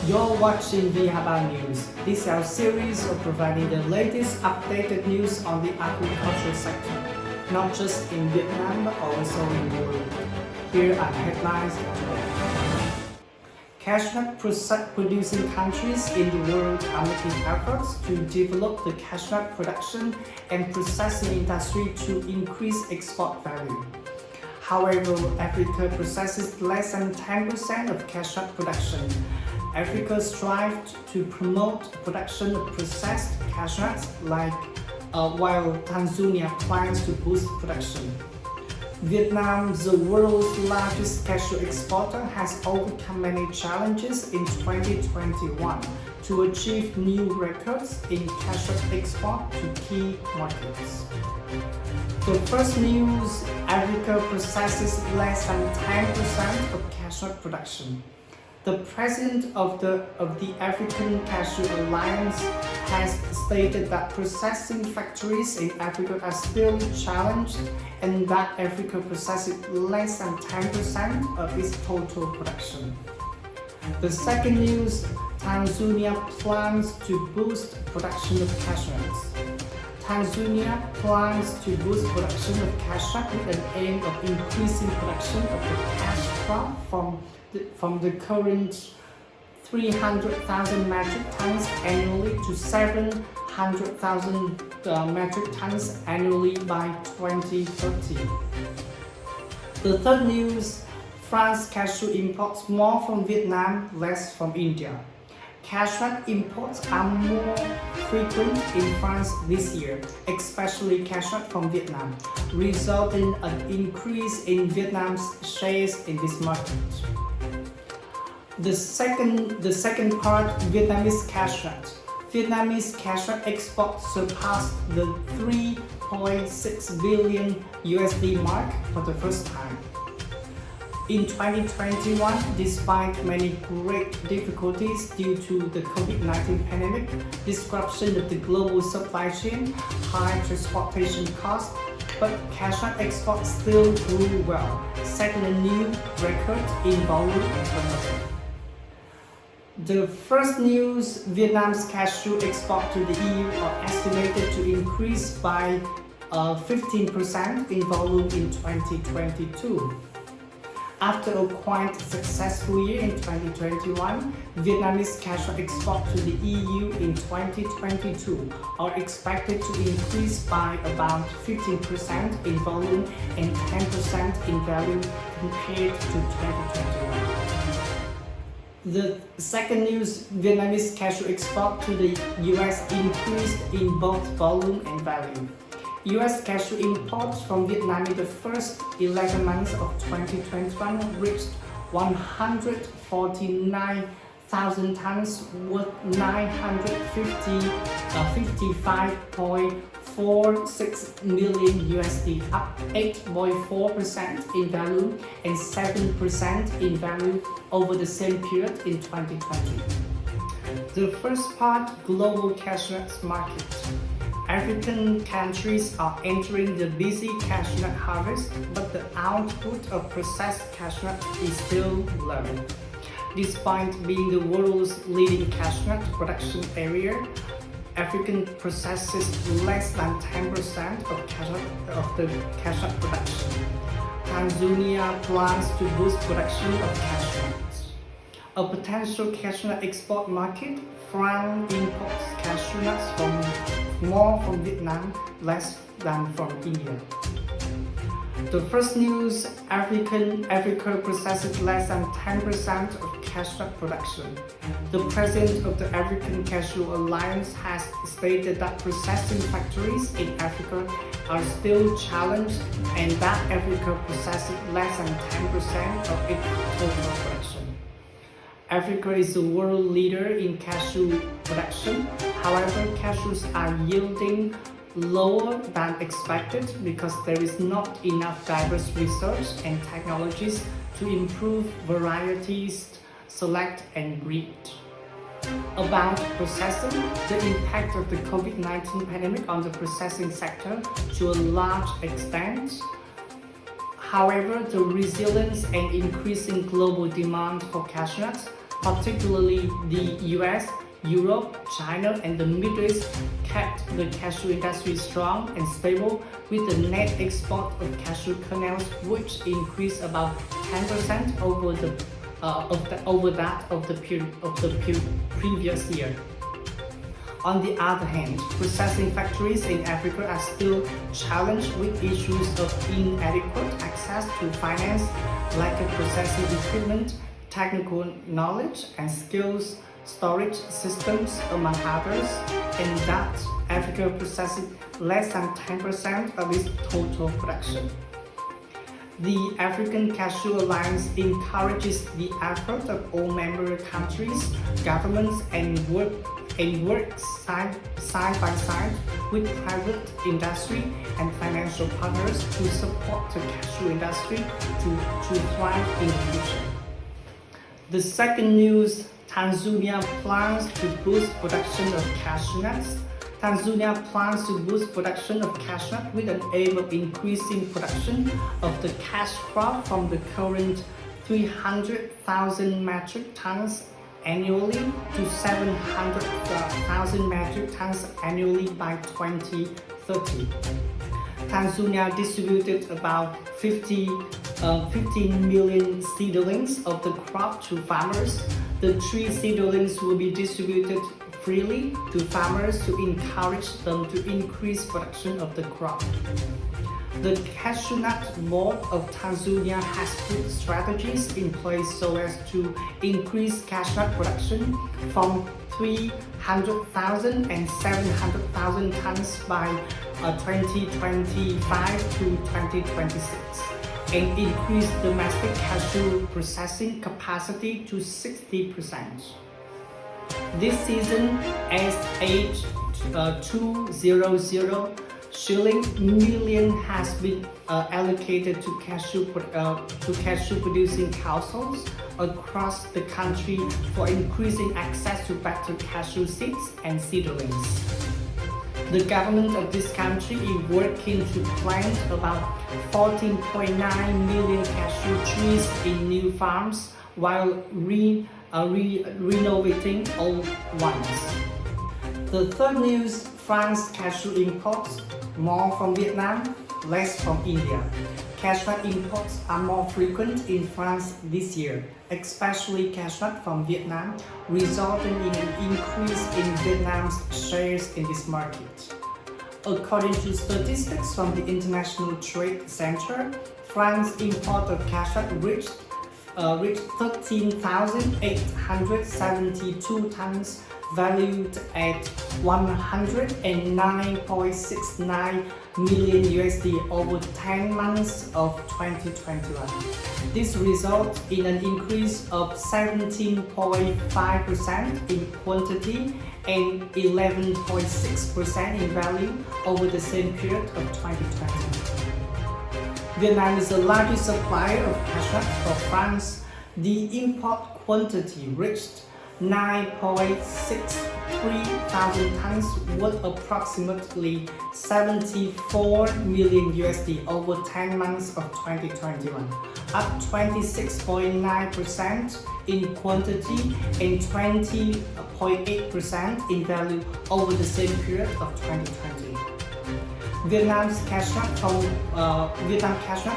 You're watching Vihaba News. This is our series of providing the latest updated news on the agricultural sector, not just in Vietnam but also in the world. Here are the headlines for today. Cashew producing countries in the world are making efforts to develop the cashew production and processing industry to increase export value. However, Africa processes less than 10% of cashew production. Africa strives to promote production of processed cashews while Tanzania plans to boost production. Vietnam, the world's largest cashew exporter, has overcome many challenges in 2021 to achieve new records in cashew export to key markets. The first news, Africa processes less than 10% of cashew production. The president of the African Cashew Alliance has stated that processing factories in Africa are still challenged and that Africa processes less than 10% of its total production. The second news, Tanzania plans to boost production of cashews. Tanzania plans to boost production of cashew with an aim of increasing production of the cash crop from the current 300,000 metric tons annually to 700,000 metric tons annually by 2030. The third news, France cashew imports more from Vietnam, less from India. Cashew imports are more frequent in France this year, especially cashew from Vietnam, resulting in an increase in Vietnam's shares in this market. The second part, Vietnamese cashew. Vietnamese cashew exports surpassed the 3.6 billion USD mark for the first time. In 2021, despite many great difficulties due to the COVID-19 pandemic, disruption of the global supply chain, high transportation costs, but cashew exports still grew well, setting a new record in volume and turnover. The first news, Vietnam's cashew export to the EU are estimated to increase by 15% in volume in 2022. After a quite successful year in 2021, Vietnamese cashew export to the EU in 2022 are expected to increase by about 15% in volume and 10% in value compared to 2021. The second news, Vietnamese cashew export to the US increased in both volume and value. US cashew imports from Vietnam in the first 11 months of 2021 reached 149,000 tons worth 955.46 million USD, up 8.4% in value and 7% in value over the same period in 2020. The first part, global cashew market. African countries are entering the busy cashew harvest, but the output of processed cashew is still low. Despite being the world's leading cashew production area, Africa processes less than 10% of the cashew production. Tanzania plans to boost production of cashews. A potential cashew export market, France imports cashew nuts more from Vietnam, less than from India. The first news, Africa processes less than 10% of cashew production. The president of the African Cashew Alliance has stated that processing factories in Africa are still challenged and that Africa processes less than 10% of its total production. Africa is the world leader in cashew production. However, cashews are yielding lower than expected because there is not enough diverse research and technologies to improve varieties, select and breed. About processing, the impact of the COVID-19 pandemic on the processing sector to a large extent. However, the resilience and increasing global demand for cashew nuts particularly the US, Europe, China, and the Middle East, kept the cashew industry strong and stable, with the net export of cashew kernels, which increased about 10% over that of the previous year. On the other hand, processing factories in Africa are still challenged with issues of inadequate access to finance, lack of processing equipment, technical knowledge and skills, storage systems, among others, and that Africa possesses less than 10% of its total production. The African Cashew Alliance encourages the effort of all member countries, governments, and works side by side with private industry and financial partners to support the cashew industry to thrive in the future. The second news, Tanzania plans to boost production of cashew nuts. Tanzania plans to boost production of cashew nut with an aim of increasing production of the cash crop from the current 300,000 metric tons annually to 700,000 metric tons annually by 2030. Tanzania distributed about 15 million seedlings of the crop to farmers. The tree seedlings will be distributed freely to farmers to encourage them to increase production of the crop. The Cashew Nut Board of Tanzania has put strategies in place so as to increase cashew nut production from 300,000 and 700,000 tons by 2025 to 2026 and increase domestic cashew processing capacity to 60%. This season, $200 million has been allocated to cashew producing households across the country for increasing access to better cashew seeds and seedlings. The government of this country is working to plant about 14.9 million cashew trees in new farms while renovating old ones. The third news, France cashew imports more from Vietnam, less from India. Cashew nut imports are more frequent in France this year, especially cashew nut from Vietnam, resulting in an increase in Vietnam's shares in this market. According to statistics from the International Trade Center, France's import of cashew nut reached 13,872 tons, valued at 109.69 million USD over 10 months of 2021. This results in an increase of 17.5% in quantity and 11.6% in value over the same period of 2020. Vietnam is the largest supplier of cashew nuts for France. The import quantity reached 9.63 thousand tons, worth approximately 74 million USD over 10 months of 2021, up 26.9% in quantity and 20.8% in value over the same period of 2020. Vietnam's cashew nut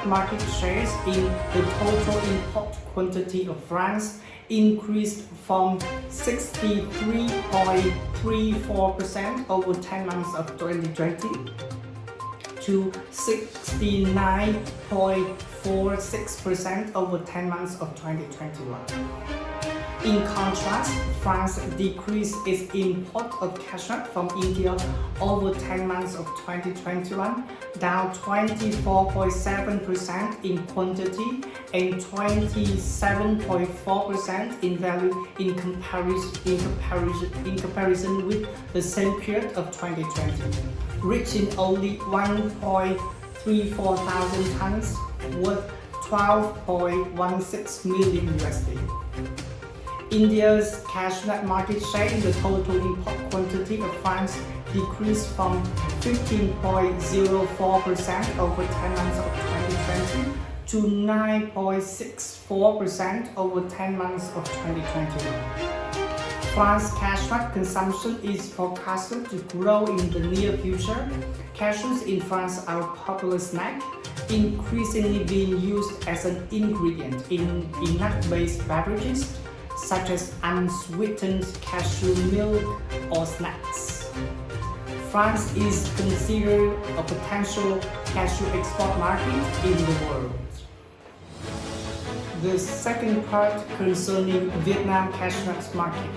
market shares in the total import quantity of France increased from 63.34% over 10 months of 2020 to 69.46% over 10 months of 2021. In contrast, France decreased its import of cashew nut from India over 10 months of 2021, down 24.7% in quantity and 27.4% in value in comparison with the same period of 2020, reaching only 1.34 thousand tons, worth 12.16 million USD. India's cashew nut market share in the total import quantity of France decreased from 15.04% over 10 months of 2020 to to 9.64% over 10 months of 2021. France's cashew consumption is forecasted to grow in the near future. Cashews in France are a popular snack, increasingly being used as an ingredient in nut-based beverages such as unsweetened cashew milk or snacks. France is considered a potential cashew export market in the world. The second part concerning Vietnam cashew market.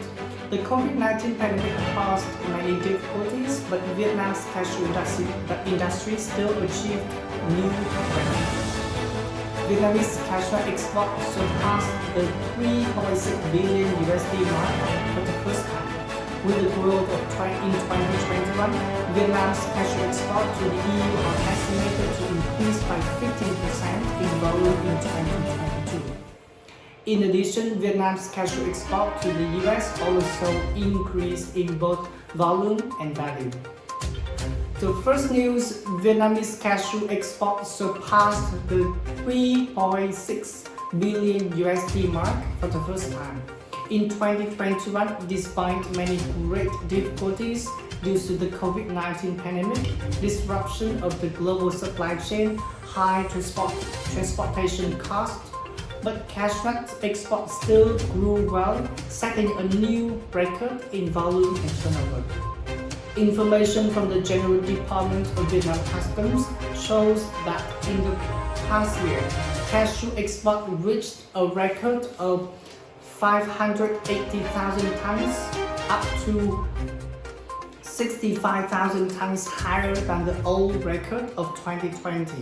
The COVID-19 pandemic caused many difficulties, but Vietnam's cashew industry still achieved new records. Vietnamese cashew export surpassed the 3.6 billion USD mark for the first time. With the growth in 2021, Vietnam's cashew export to the EU are estimated to increase by 15% in volume in 2022. In addition, Vietnam's cashew export to the US also increased in both volume and value. The first news, Vietnamese cashew export surpassed the 3.6 billion USD mark for the first time. In 2021, despite many great difficulties due to the COVID-19 pandemic, disruption of the global supply chain, high transportation costs, but cashew export still grew well, setting a new record in volume and turnover. Information from the General Department of Vietnam Customs shows that in the past year, cashew export reached a record of 580,000 tons, up to 65,000 tons higher than the old record of 2020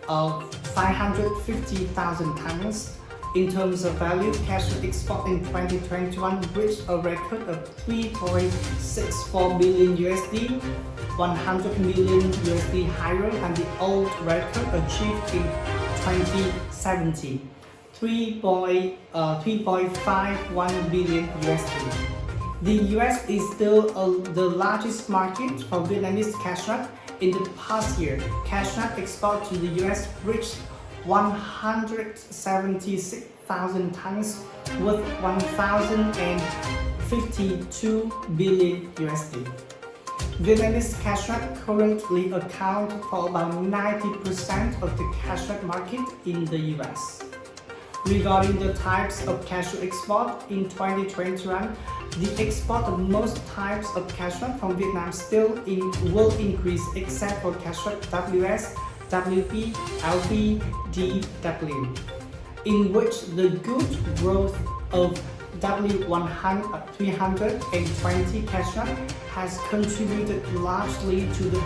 of 550,000 tons. In terms of value, cashew export in 2021 reached a record of 3.64 billion USD, 100 million USD higher than the old record achieved in 2017, 3.51 billion USD. The US is still the largest market for Vietnamese cashew. In the past year, cashew export to the US reached 176,000 tons with 1,052 billion USD. Vietnamese cashew currently account for about 90% of the cashew market in the US. Regarding the types of cashew export in 2021, the export of most types of cashew from Vietnam will increase except for cashew WS, WP, LP, DW, in which the good growth of W320 cashew has contributed largely to the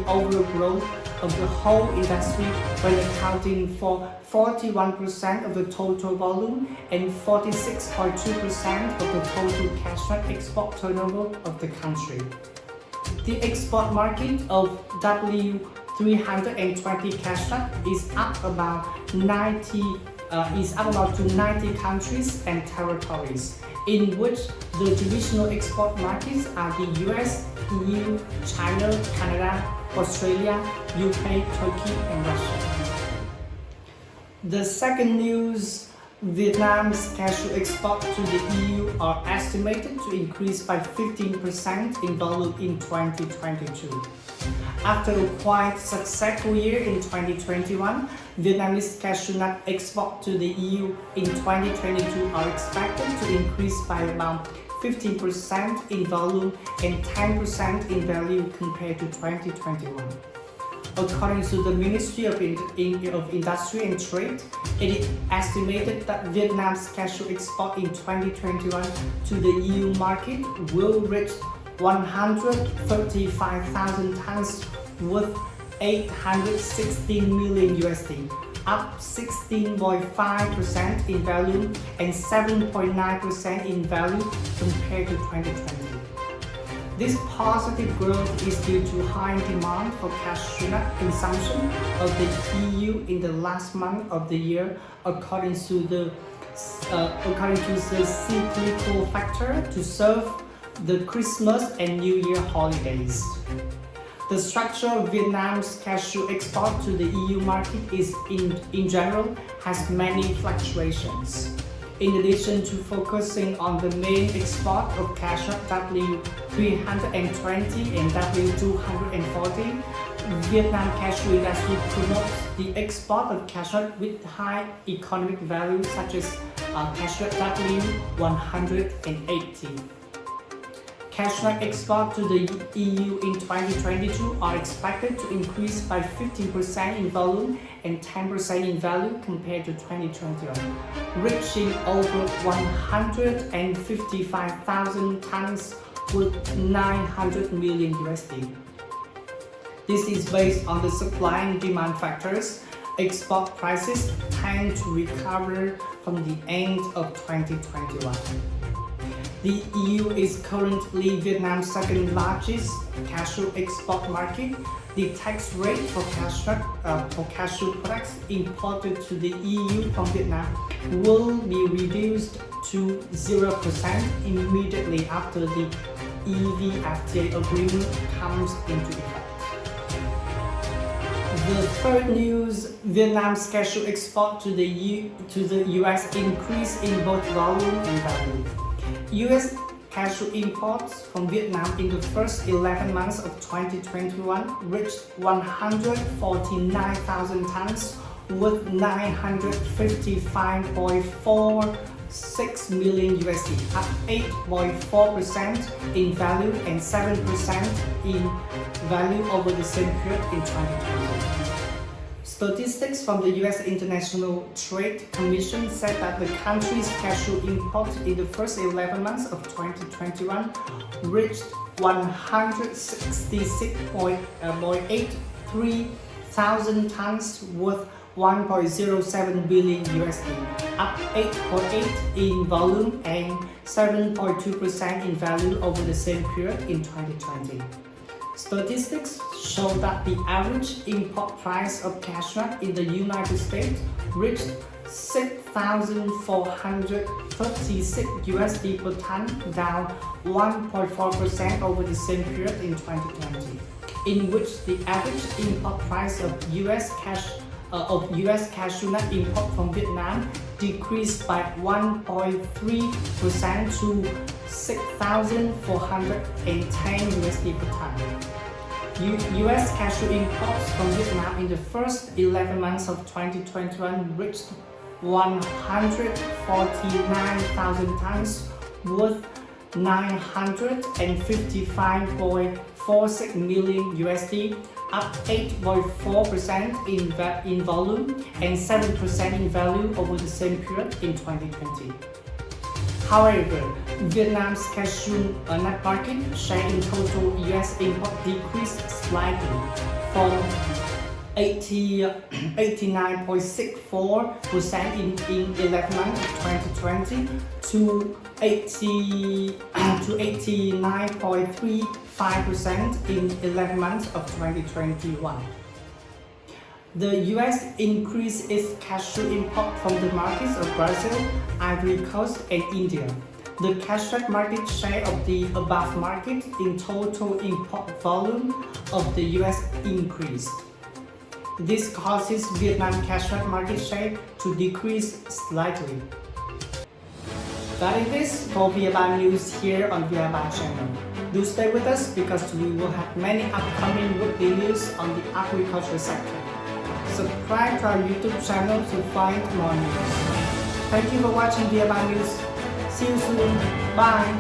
overall growth of the whole industry when accounting for 41% of the total volume and 46.2% of the total cashew export turnover of the country. The export market of W320 cashew is up about to 90 countries and territories, in which the traditional export markets are the US, EU, China, Canada, Australia, UK, Turkey, and Russia. The second news, Vietnam's cashew export to the EU are estimated to increase by 15% in volume in 2022. After a quite successful year in 2021, Vietnamese cashew nut export to the EU in 2022 are expected to increase by about 15% in volume and 10% in value compared to 2021. According to the Ministry of Industry and Trade, it is estimated that Vietnam's cashew export in 2021 to the EU market will reach 135,000 tons with 816 million USD, up 16.5% in value and 7.9% in value compared to 2020. This positive growth is due to high demand for cashew nut consumption of the EU in the last month of the year, according to the cyclical factor to serve the Christmas and New Year holidays. The structure of Vietnam's cashew export to the EU market is in general has many fluctuations. In addition to focusing on the main export of cashew W320 and W240, Vietnam cashew industry promotes the export of cashew with high economic value such as cashew W180. Cashew export to the EU in 2022 are expected to increase by 15% in volume and 10% in value compared to 2021, reaching over 155,000 tons with 900 million USD. This is based on the supply and demand factors. Export prices tend to recover from the end of 2021. The EU is currently Vietnam's second largest cashew export market. The tax rate for cashew products imported to the EU from Vietnam will be reduced to 0% immediately after the EVFTA agreement comes into effect. The third news, Vietnam's cashew export to the US increased in both volume and value. US cashew imports from Vietnam in the first 11 months of 2021 reached 149,000 tons with 955.46 million USD, up 8.4% in value and 7% in value over the same period in 2020. Statistics from the US International Trade Commission said that the country's cashew imports in the first 11 months of 2021 reached 166.83 thousand tons worth 1.07 billion USD, up 8.8% in volume and 7.2% in value over the same period in 2020. Statistics show that the average import price of cashew in the United States reached $6,436 USD per ton, down 1.4% over the same period in 2020, in which the average import price of US cashew nut import from Vietnam decreased by 1.3% to $6,410 USD per ton. US cashew imports from Vietnam in the first 11 months of 2021 reached 149,000 tons worth 955.46 million USD, up 8.4% in volume and 7% in value over the same period in 2020. However, Vietnam's cashew nut market share in total US import decreased slightly from 89.64% in 11 months of 2020 to 89.35% in 11 months of 2021. The US increased its cashew import from the markets of Brazil, Ivory Coast, and India. The cashew market share of the above market in total import volume of the US increased. This causes Vietnam cashew market share to decrease slightly. That is this for Vihaba news here on Vihaba channel. Do stay with us because we will have many upcoming weekly news on the agriculture sector. Subscribe to our YouTube channel to find more news. Thank you for watching Vihaba news. See you soon. Bye.